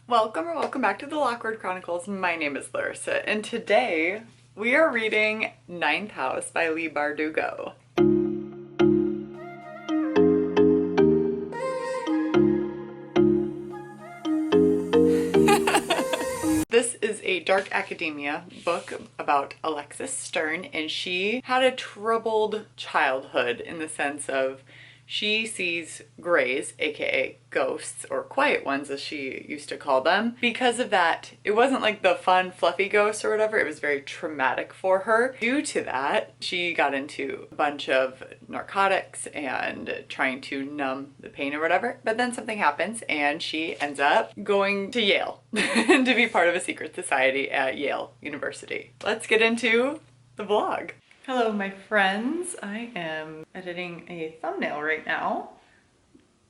Welcome back to the Lockwood Chronicles. My name is Larissa, and today we are reading Ninth House by Leigh Bardugo. This is a dark academia book about Alexis Stern, and she had a troubled childhood in the sense of she sees grays, aka ghosts, or quiet ones as she used to call them. Because of that, it wasn't like the fun, fluffy ghosts or whatever, it was very traumatic for her. Due to that, she got into a bunch of narcotics and trying to numb the pain or whatever. But then something happens and she ends up going to Yale to be part of a secret society at Yale University. Let's get into the vlog. Hello my friends, I am editing a thumbnail right now.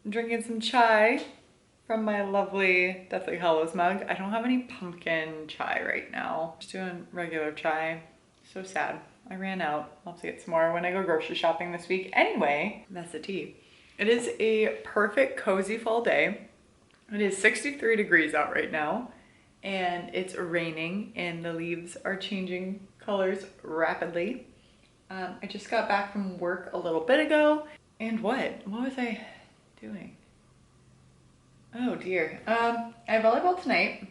I'm drinking some chai from my lovely Deathly Hallows mug. I don't have any pumpkin chai right now. Just doing regular chai. So sad. I ran out. I'll have to get some more when I go grocery shopping this week. Anyway, that's the tea. It is a perfect cozy fall day. It is 63 degrees out right now and it's raining and the leaves are changing colors rapidly. I just got back from work a little bit ago, and what was I doing? Oh dear. I have volleyball tonight,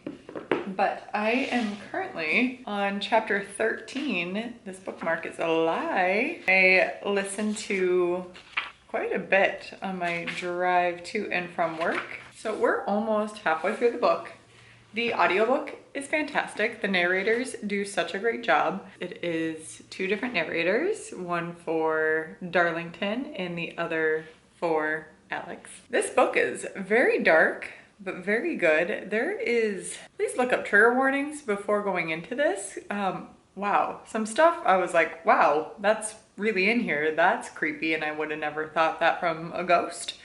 but I am currently on chapter 13. This bookmark is a lie. I listened to quite a bit on my drive to and from work. So we're almost halfway through the book. The audiobook is fantastic. The narrators do such a great job. It is two different narrators, one for Darlington and the other for Alex. This book is very dark, but very good. Please look up trigger warnings before going into this. Wow, some stuff I was like, wow, that's really in here. That's creepy, and I would have never thought that from a ghost.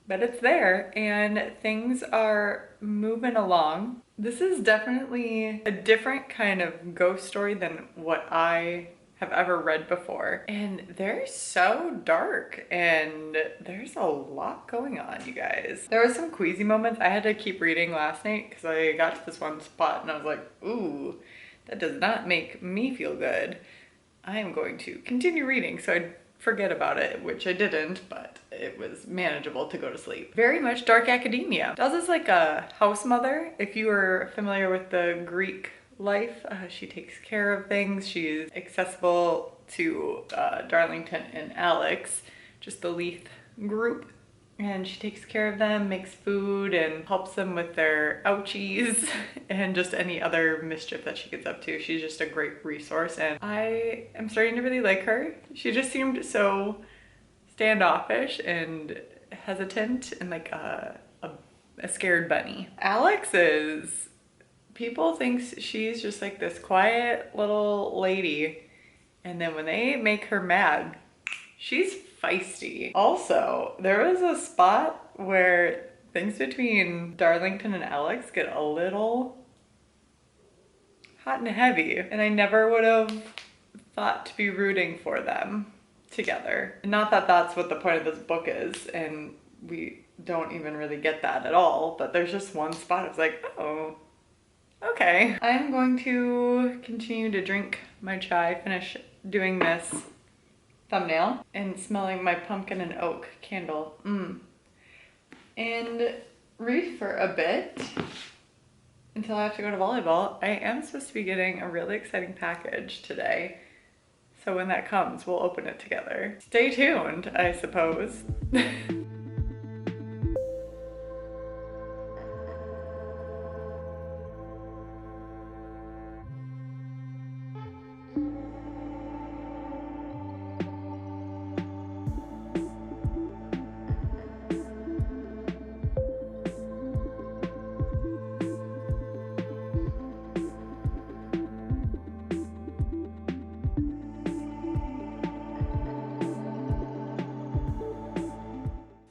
But it's there and things are moving along. This is definitely a different kind of ghost story than what I have ever read before. And they're so dark and there's a lot going on, you guys. There were some queasy moments. I had to keep reading last night because I got to this one spot and I was like, ooh, that does not make me feel good. I am going to continue reading so I'd forget about it, which I didn't, but it was manageable to go to sleep. Very much dark academia. Does this like a house mother. If you are familiar with the Greek life, she takes care of things. She's accessible to Darlington and Alex, just the Leith group. And she takes care of them, makes food, and helps them with their ouchies and just any other mischief that she gets up to. She's just a great resource, and I am starting to really like her. She just seemed so standoffish and hesitant and like a scared bunny. People think she's just like this quiet little lady, and then when they make her mad, she's feisty. Also, there was a spot where things between Darlington and Alex get a little hot and heavy, and I never would have thought to be rooting for them together. Not that that's what the point of this book is, and we don't even really get that at all, but there's just one spot I was like, oh, okay. I'm going to continue to drink my chai, finish doing this thumbnail, and smelling my pumpkin and oak candle. And read for a bit until I have to go to volleyball. I am supposed to be getting a really exciting package today, so when that comes, we'll open it together. Stay tuned, I suppose.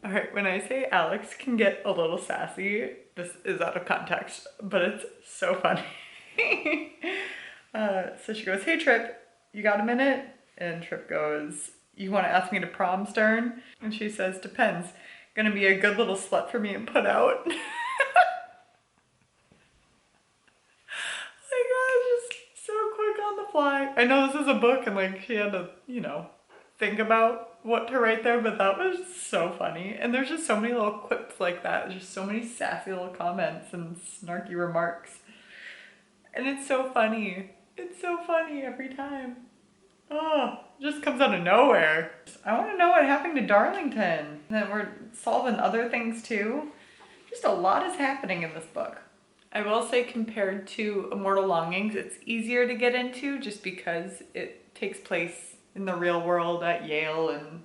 All right, when I say Alex can get a little sassy, this is out of context, but it's so funny. So she goes, hey Trip, you got a minute? And Trip goes, you want to ask me to prom, Stern? And she says, depends. Gonna be a good little slut for me and put out. fly. I know this is a book and like she had to, you know, think about what to write there, but that was so funny. And there's just so many little quips like that. There's just so many sassy little comments and snarky remarks. And it's so funny. It's so funny every time. Oh, it just comes out of nowhere. I want to know what happened to Darlington. And then we're solving other things too. Just a lot is happening in this book. I will say compared to Immortal Longings, it's easier to get into just because it takes place in the real world at Yale, and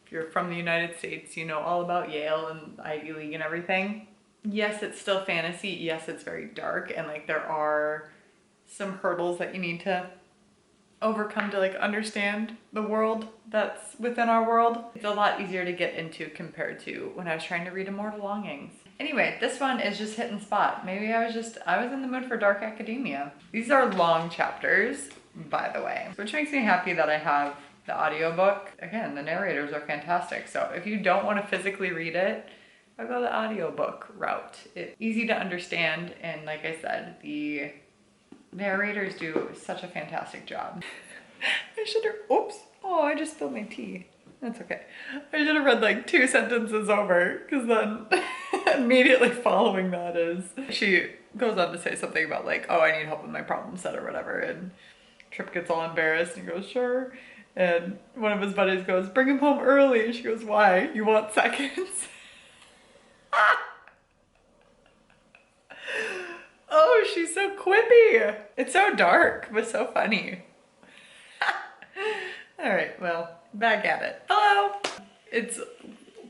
if you're from the United States, you know all about Yale and Ivy League and everything. Yes, it's still fantasy. Yes, it's very dark, and like there are some hurdles that you need to overcome to like understand the world that's within our world. It's a lot easier to get into compared to when I was trying to read Immortal Longings. Anyway, this one is just hitting spot. Maybe I was in the mood for dark academia. These are long chapters, by the way, which makes me happy that I have the audiobook. Again, the narrators are fantastic. So if you don't want to physically read it, I'll go the audiobook route. It's easy to understand, and like I said, the narrators do such a fantastic job. I should have, oops. Oh, I just spilled my tea. That's okay. I should have read like 2 sentences over, because then immediately following that is, she goes on to say something about like, oh, I need help with my problem set or whatever, and Trip gets all embarrassed and goes, sure. And one of his buddies goes, bring him home early. And she goes, why? You want seconds? Oh, she's so quippy. It's so dark, but so funny. All right, well, back at it. Hello. It's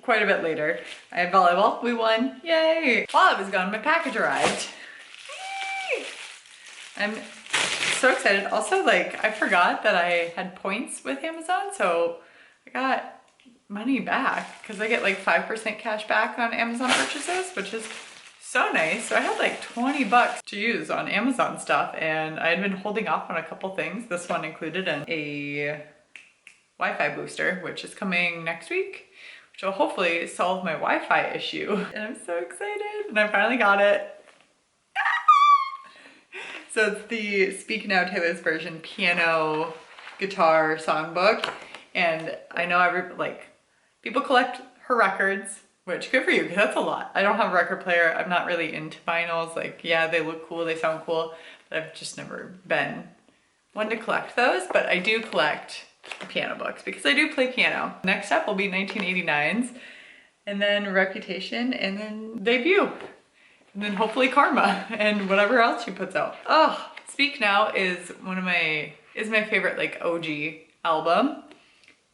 quite a bit later. I had volleyball. We won. Yay. While I was gone, my package arrived. Yay. I'm so excited. Also, like, I forgot that I had points with Amazon, so I got money back because I get like 5% cash back on Amazon purchases, which is so nice. So I had like 20 bucks to use on Amazon stuff, and I had been holding off on a couple things. This one included a Wi-Fi booster, which is coming next week, which will hopefully solve my Wi-Fi issue. And I'm so excited, and I finally got it. So it's the Speak Now Taylor's version piano guitar songbook. And I know people collect her records, which good for you, because that's a lot. I don't have a record player. I'm not really into vinyls. Like, yeah, they look cool, they sound cool, but I've just never been one to collect those. But I do collect piano books because I do play piano. Next up will be 1989's, and then Reputation, and then Debut, and then hopefully Karma, and whatever else she puts out. Oh, Speak Now is my favorite like OG album,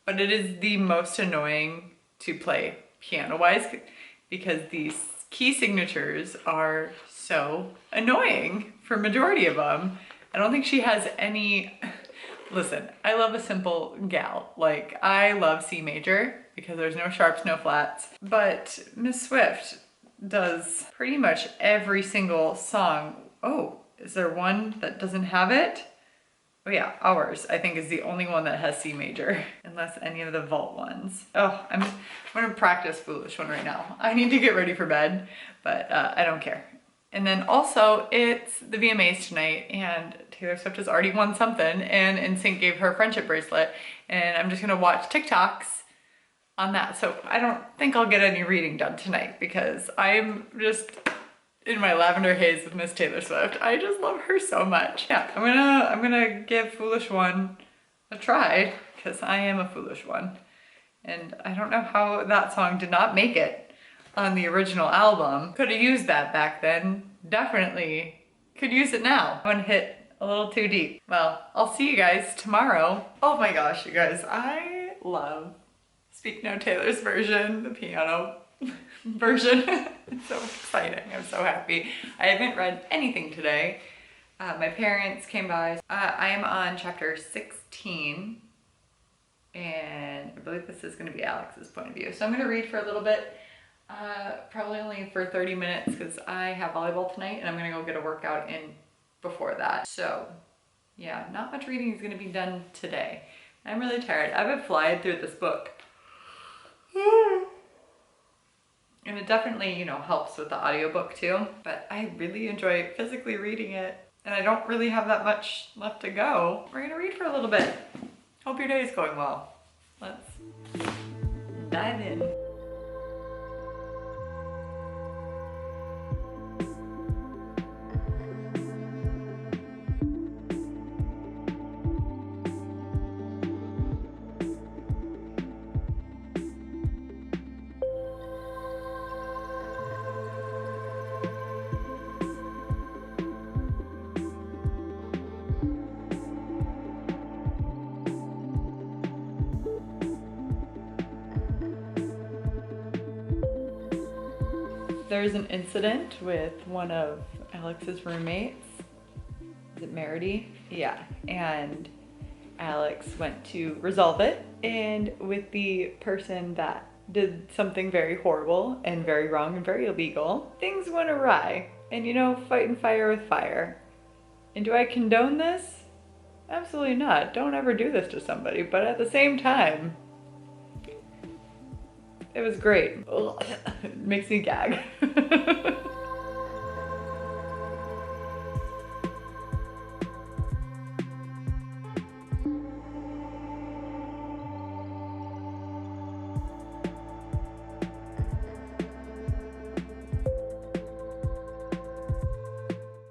but it is the most annoying to play piano-wise because these key signatures are so annoying for majority of them. I don't think she has any. Listen, I love a simple gal. Like, I love C major because there's no sharps, no flats. But Miss Swift does pretty much every single song. Oh, is there one that doesn't have it? Oh yeah, Ours, I think, is the only one that has C major, unless any of the vault ones. Oh, I'm gonna practice Foolish One right now. I need to get ready for bed, but I don't care. And then also, it's the VMAs tonight, and Taylor Swift has already won something, and NSYNC gave her a friendship bracelet, and I'm just gonna watch TikToks on that. So I don't think I'll get any reading done tonight because I'm just in my lavender haze with Miss Taylor Swift. I just love her so much. Yeah, I'm gonna give Foolish One a try because I am a foolish one. And I don't know how that song did not make it on the original album. Could have used that back then. Definitely could use it now. One hit a little too deep. Well, I'll see you guys tomorrow. Oh my gosh, you guys, I love Speak Now Taylor's version, the piano version. It's so exciting. I'm so happy. I haven't read anything today. My parents came by. I am on chapter 16, and I believe this is going to be Alex's point of view. So I'm going to read for a little bit, probably only for 30 minutes because I have volleyball tonight and I'm going to go get a workout in before that. So yeah, not much reading is going to be done today. I'm really tired. I've been flying through this book. And it definitely, you know, helps with the audiobook too, but I really enjoy physically reading it. and I don't really have that much left to go. We're gonna read for a little bit. Hope your day is going well. Let's dive in. There's an incident with one of Alex's roommates. Is it Meredy? Yeah, and Alex went to resolve it, and with the person that did something very horrible and very wrong and very illegal, things went awry. And you know, fighting fire with fire. And do I condone this? Absolutely not. Don't ever do this to somebody, but at the same time, it was great. Ugh. It makes me gag.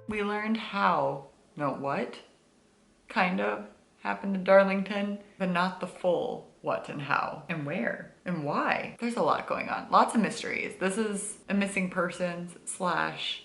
We learned how, no what, kind of, happened to Darlington, but not the full what and how and where and why. There's a lot going on, lots of mysteries. This is a missing persons slash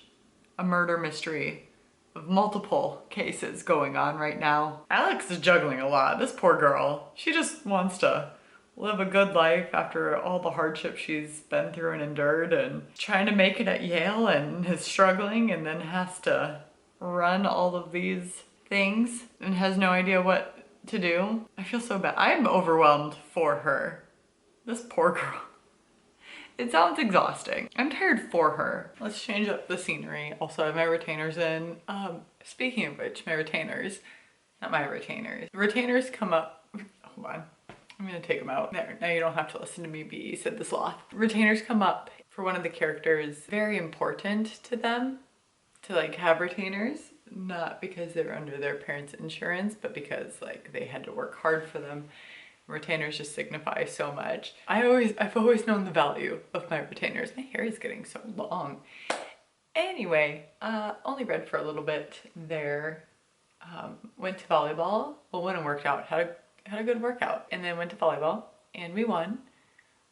a murder mystery of multiple cases going on right now. Alex is juggling a lot. This poor girl, she just wants to live a good life after all the hardship she's been through and endured, and trying to make it at Yale, and is struggling, and then has to run all of these things and has no idea what to do. I feel so bad. I'm overwhelmed for her. This poor girl. It sounds exhausting. I'm tired for her. Let's change up the scenery. Also, I have my retainers in. Speaking of which, my retainers, not my retainers. Retainers come up, hold on. I'm gonna take them out. There, now you don't have to listen to me be Sid the Sloth. Retainers come up for one of the characters. Very important to them to like have retainers. Not because they're under their parents' insurance, but because like they had to work hard for them. Retainers just signify so much. I've always known the value of my retainers. My hair is getting so long. Anyway, only read for a little bit there. Went to volleyball. Well, went and worked out. Had a good workout, and then went to volleyball and we won.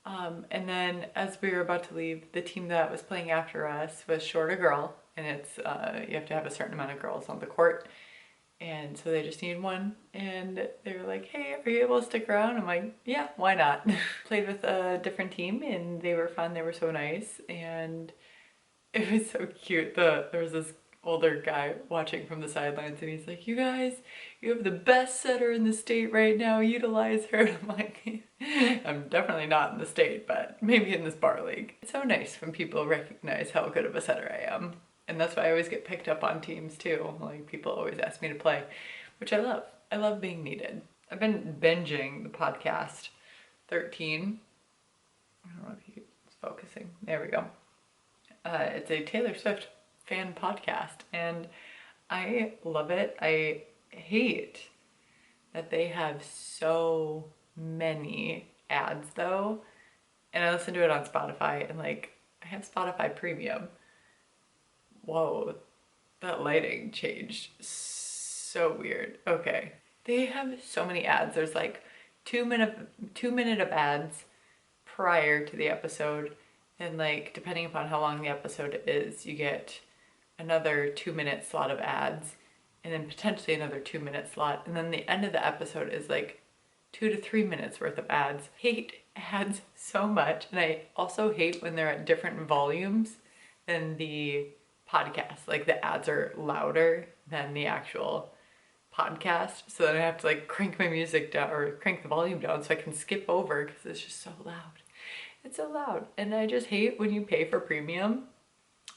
And then as we were about to leave, the team that was playing after us was short a girl, and it's you have to have a certain amount of girls on the court, and so they just needed one, and they were like, hey, are you able to stick around? I'm like, yeah, why not? Played with a different team and they were fun. They were so nice, and it was so cute. There was this older guy watching from the sidelines, and he's like, you guys, you have the best setter in the state right now, utilize her. And I'm like, I'm definitely not in the state, but maybe in this bar league. It's so nice when people recognize how good of a setter I am. And that's why I always get picked up on teams too. Like, people always ask me to play, which I love. I love being needed. I've been binging the podcast 13. I don't know if it's focusing. There we go. It's a Taylor Swift fan podcast, and I love it. I hate that they have so many ads though, and I listen to it on Spotify, and like, I have Spotify Premium. Whoa, that lighting changed so weird. Okay, they have so many ads. There's like 2 minute of ads prior to the episode, and like depending upon how long the episode is, you get another 2 minute slot of ads, and then potentially another 2 minute slot, and then the end of the episode is like 2 to 3 minutes worth of ads. Hate ads so much, and I also hate when they're at different volumes than the podcast. Like, the ads are louder than the actual podcast, so then I have to like crank my music down or crank the volume down so I can skip over because it's just so loud. It's so loud, and I just hate when you pay for premium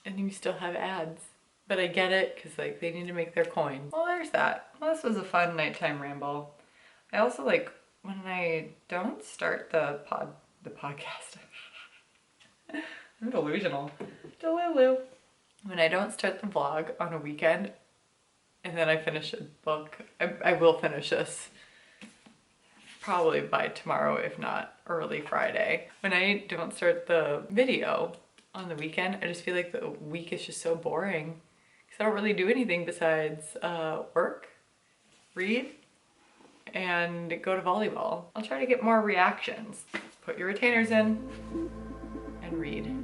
and you still have ads. But I get it, because like they need to make their coin. Well, there's that. Well, this was a fun nighttime ramble. I also like when I don't start the podcast. I'm delusional. Delulu. When I don't start the vlog on a weekend, and then I finish a book. I will finish this probably by tomorrow, if not early Friday. When I don't start the video on the weekend, I just feel like the week is just so boring because I don't really do anything besides work, read, and go to volleyball. I'll try to get more reactions. Put your retainers in and read.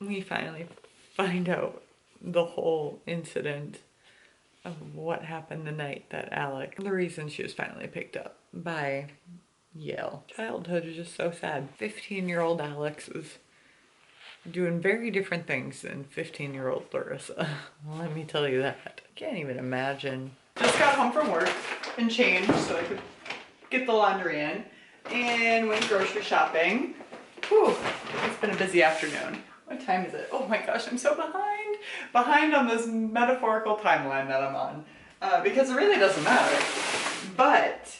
We finally find out the whole incident of what happened the night that the reason she was finally picked up by Yale. Childhood is just so sad. 15-year-old Alex was doing very different things than 15-year-old Larissa. Let me tell you that. I can't even imagine. Just got home from work and changed so I could get the laundry in and went grocery shopping. Whew, it's been a busy afternoon. What time is it? Oh my gosh, I'm so behind on this metaphorical timeline that I'm on, because it really doesn't matter, but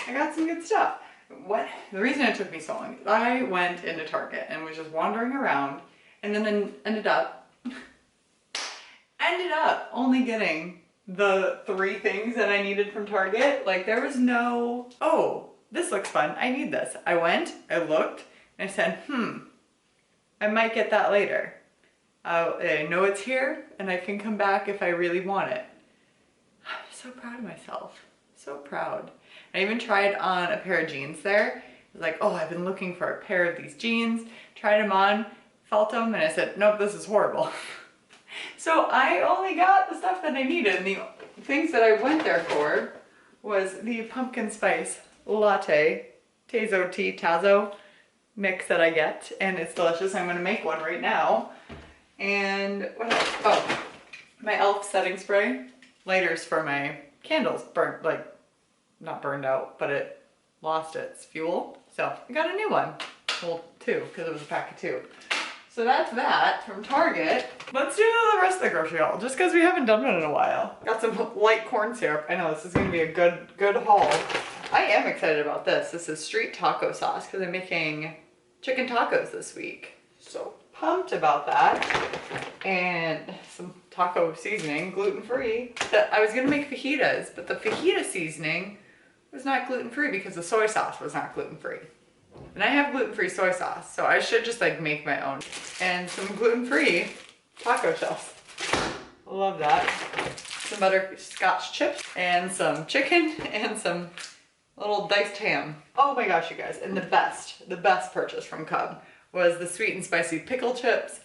I got some good stuff. The reason it took me so long, I went into Target and was just wandering around and then ended up only getting the 3 things that I needed from Target. Like there was no, oh, this looks fun, I need this. I went, I looked, and I said, I might get that later. I know it's here and I can come back if I really want it. I'm so proud of myself. So proud. I even tried on a pair of jeans there. I was like, oh, I've been looking for a pair of these jeans. Tried them on, felt them, and I said, nope, this is horrible. So I only got the stuff that I needed, and the things that I went there for was the pumpkin spice latte, Tazo mix that I get, and it's delicious. I'm gonna make one right now. And what else? Oh, my e.l.f. setting spray. Lighters for my candles burnt, like not burned out, but it lost its fuel. So I got a new one. Well, 2, because it was a pack of 2. So that's that from Target. Let's do the rest of the grocery haul, just because we haven't done one in a while. Got some light corn syrup. I know this is gonna be a good haul. I am excited about this. This is street taco sauce because I'm making chicken tacos this week. So pumped about that. And some taco seasoning, gluten-free. I was gonna make fajitas, but the fajita seasoning was not gluten-free because the soy sauce was not gluten-free. And I have gluten-free soy sauce, so I should just like make my own. And some gluten-free taco shells. Love that. Some butterscotch chips and some chicken and some little diced ham. Oh my gosh, you guys. And the best purchase from Cub was the sweet and spicy pickle chips.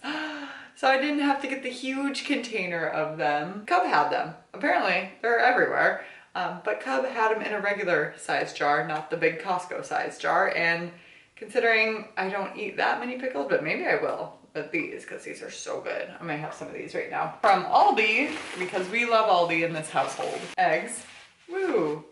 So I didn't have to get the huge container of them. Cub had them. Apparently, they're everywhere. But Cub had them in a regular size jar, not the big Costco size jar. And considering I don't eat that many pickles, but maybe I will. But these, because these are so good. I might have some of these right now. From Aldi, because we love Aldi in this household. Eggs. Woo.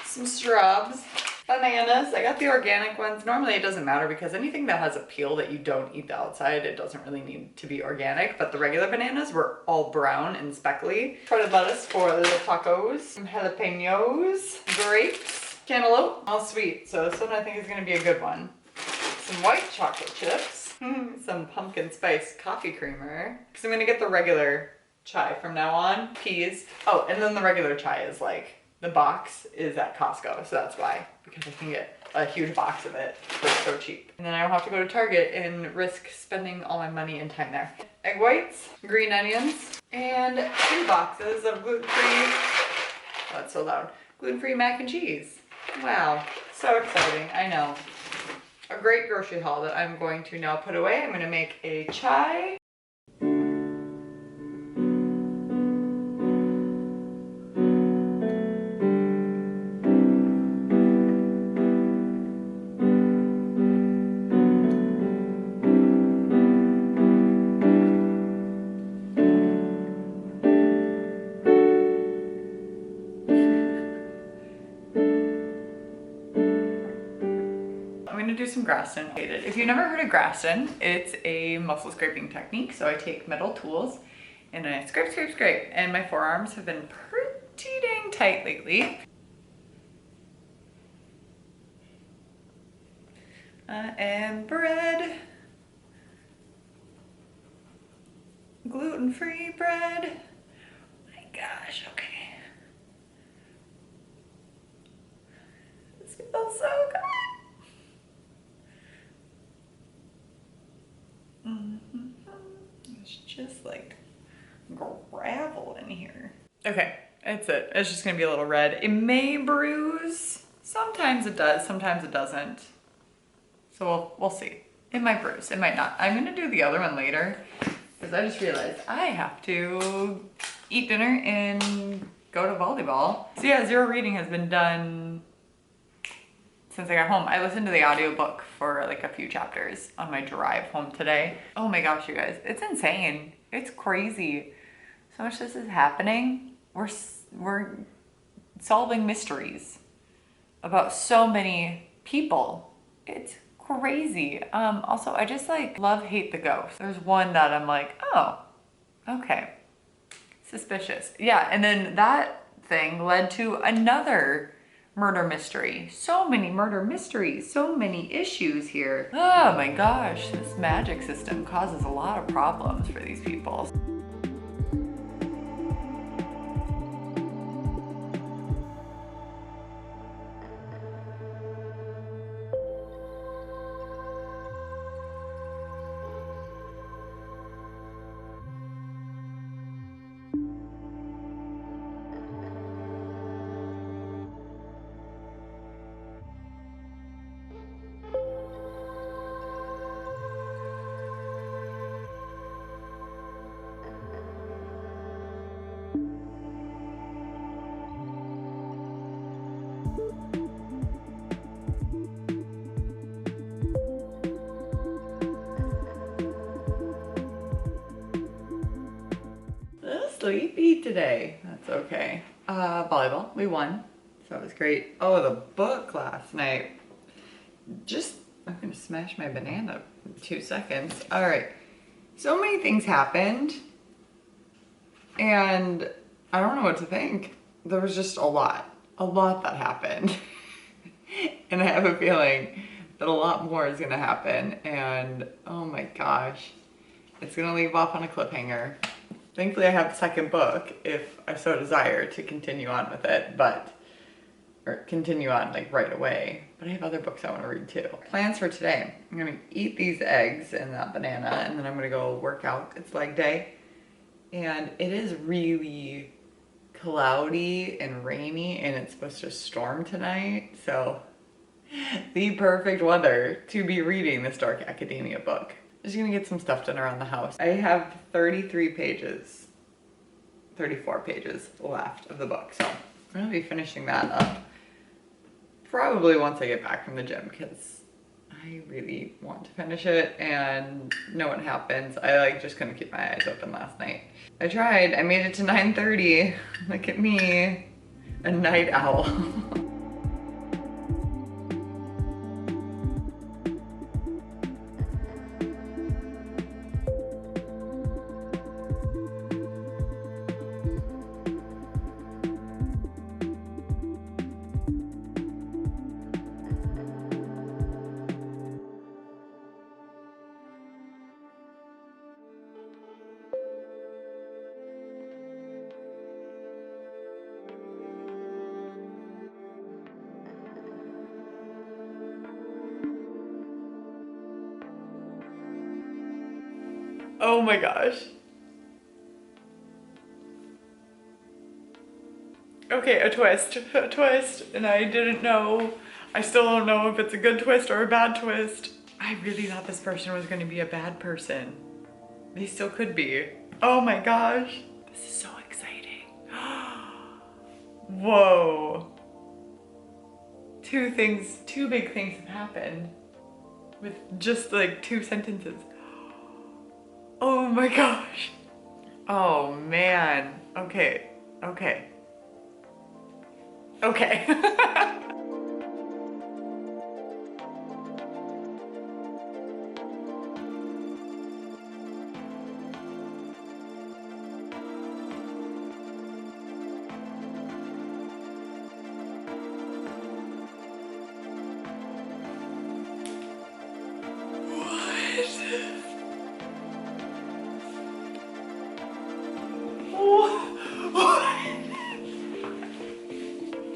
Some shrubs. Bananas. I got the organic ones. Normally it doesn't matter because anything that has a peel that you don't eat the outside, it doesn't really need to be organic. But the regular bananas were all brown and speckly. Shredded lettuce for the tacos. Some jalapenos. Grapes. Cantaloupe. All sweet. So this one I think is going to be a good one. Some white chocolate chips. Some pumpkin spice coffee creamer. Because I'm going to get the regular chai from now on. Peas. Oh, and then the regular chai is like, the box is at Costco, so that's why. Because I can get a huge box of it for so cheap. And then I don't have to go to Target and risk spending all my money and time there. Egg whites, green onions, and 2 boxes of gluten-free, oh, that's so loud, gluten-free mac and cheese. Wow, so exciting, I know. A great grocery haul that I'm going to now put away. I'm going to make a chai. gonna do some Graston. If you've never heard of Graston, it's a muscle scraping technique. So I take metal tools and I scrape, scrape, scrape. And my forearms have been pretty dang tight lately. And bread. Gluten-free bread. My gosh, okay. This feels so good. It's just like gravel in here. Okay, that's it. It's just gonna be a little red. It may bruise. Sometimes it does, sometimes it doesn't. So we'll see. It might bruise, it might not. I'm gonna do the other one later because I just realized I have to eat dinner and go to volleyball. So yeah, zero reading has been done since I got home. I listened to the audiobook for like a few chapters on my drive home today. Oh my gosh, you guys, it's insane. It's crazy. So much this is happening. We're solving mysteries about so many people. It's crazy. Also, I just like love, hate the ghosts. There's one that I'm like, oh, okay. Suspicious. Yeah, and then that thing led to another murder mystery. So many murder mysteries, so many issues here. Oh my gosh, this magic system causes a lot of problems for these people. Sleepy today. That's okay. Volleyball, we won. So it was great. Oh, the book last night. I'm gonna smash my banana in 2 seconds. All right. So many things happened and I don't know what to think. There was just a lot that happened. And I have a feeling that a lot more is gonna happen. And oh my gosh, it's gonna leave off on a cliffhanger. Thankfully I have the second book if I so desire to continue on with it, or continue on like right away. But I have other books I want to read too. Plans for today. I'm gonna eat these eggs and that banana and then I'm gonna go work out. It's leg day. And it is really cloudy and rainy and it's supposed to storm tonight. So the perfect weather to be reading this dark academia book. Just gonna get some stuff done around the house. I have 34 pages left of the book. So I'm gonna be finishing that up probably once I get back from the gym because I really want to finish it and know what happens. I like just couldn't keep my eyes open last night. I tried, I made it to 9:30. Look at me, a night owl. Oh my gosh. Okay, a twist, and I didn't know. I still don't know if it's a good twist or a bad twist. I really thought this person was gonna be a bad person. They still could be. Oh my gosh. This is so exciting. Whoa. Two big things have happened with just like 2 sentences. Oh my gosh. Oh man. Okay. Okay.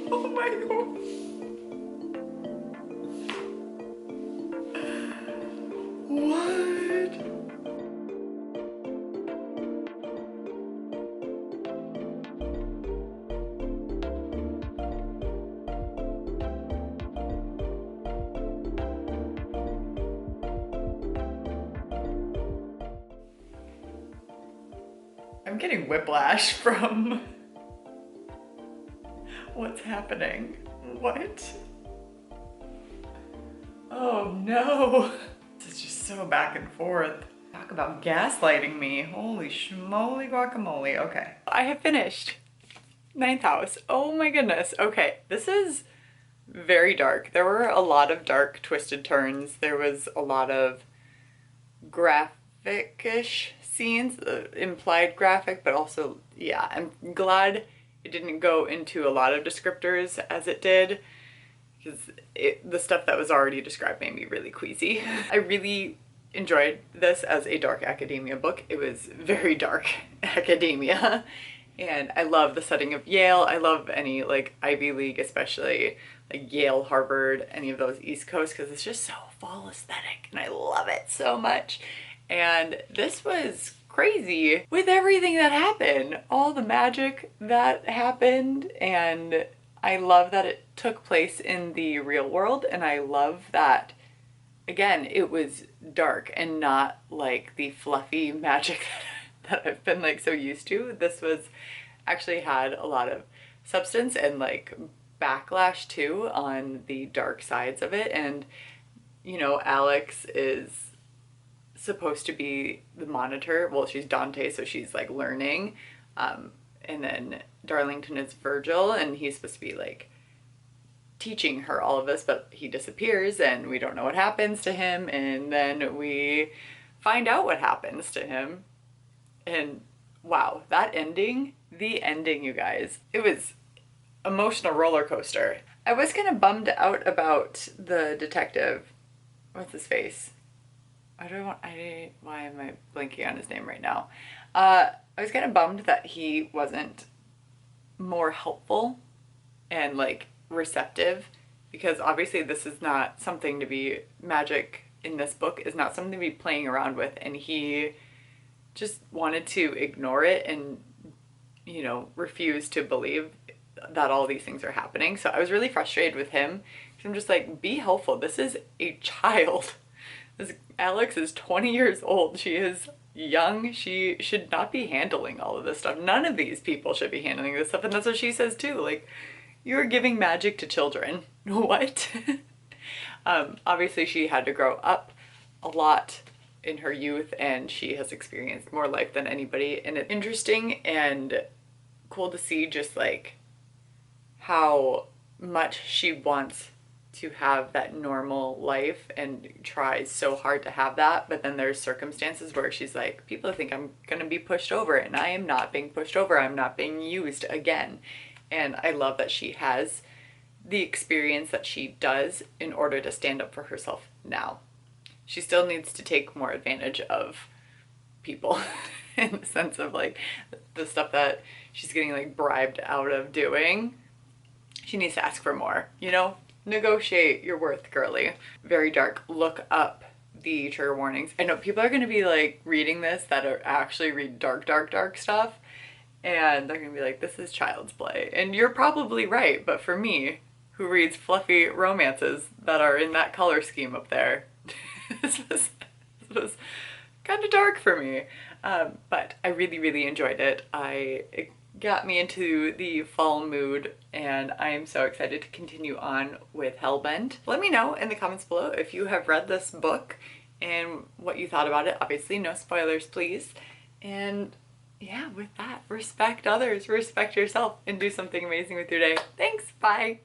Oh my god. What? I'm getting whiplash from what's happening. What? Oh no. This is just so back and forth. Talk about gaslighting me. Holy schmoly guacamole. Okay. I have finished Ninth House. Oh my goodness. Okay. This is very dark. There were a lot of dark twisted turns. There was a lot of graphic-ish scenes, implied graphic, but also, yeah, I'm glad it didn't go into a lot of descriptors as it did, because the stuff that was already described made me really queasy. I really enjoyed this as a dark academia book. It was very dark academia, and I love the setting of Yale. I love any like Ivy League, especially like Yale, Harvard, any of those East Coast, because it's just so fall aesthetic and I love it so much. And this was crazy with everything that happened, all the magic that happened, and I love that it took place in the real world, and I love that, again, it was dark and not like the fluffy magic that I've been like so used to. This was actually had a lot of substance and like backlash too on the dark sides of it. And you know, Alex is supposed to be the monitor. Well, she's Dante, so she's like learning. And then Darlington is Virgil, and he's supposed to be like teaching her all of this, but he disappears and we don't know what happens to him. And then we find out what happens to him. And wow, that ending, the ending, you guys, it was emotional roller coaster. I was kind of bummed out about the detective. What's his face? Why am I blanking on his name right now? I was kind of bummed that he wasn't more helpful and like receptive, because obviously this is not something to be, magic in this book is not something to be playing around with, and he just wanted to ignore it and, you know, refuse to believe that all these things are happening. So I was really frustrated with him, because I'm just like, be helpful. This is a child. This Alex is 20 years old. She is young. She should not be handling all of this stuff. None of these people should be handling this stuff. And that's what she says too. Like, you're giving magic to children. What? Obviously she had to grow up a lot in her youth, and she has experienced more life than anybody. And it's interesting and cool to see just like how much she wants to have that normal life and tries so hard to have that, but then there's circumstances where she's like, people think I'm gonna be pushed over, and I am not being pushed over. I'm not being used again. And I love that she has the experience that she does in order to stand up for herself now. She still needs to take more advantage of people in the sense of like the stuff that she's getting like bribed out of doing. She needs to ask for more, you know? Negotiate your worth, girly. Very dark. Look up the trigger warnings. I know people are going to be like reading this that are actually read dark, dark, dark stuff, and they're going to be like, this is child's play. And you're probably right, but for me, who reads fluffy romances that are in that color scheme up there, this was kind of dark for me. But I really, really enjoyed it. It got me into the fall mood, and I am so excited to continue on with Hellbent. Let me know in the comments below if you have read this book and what you thought about it. Obviously, no spoilers, please. And yeah, with that, respect others, respect yourself, and do something amazing with your day. Thanks, bye.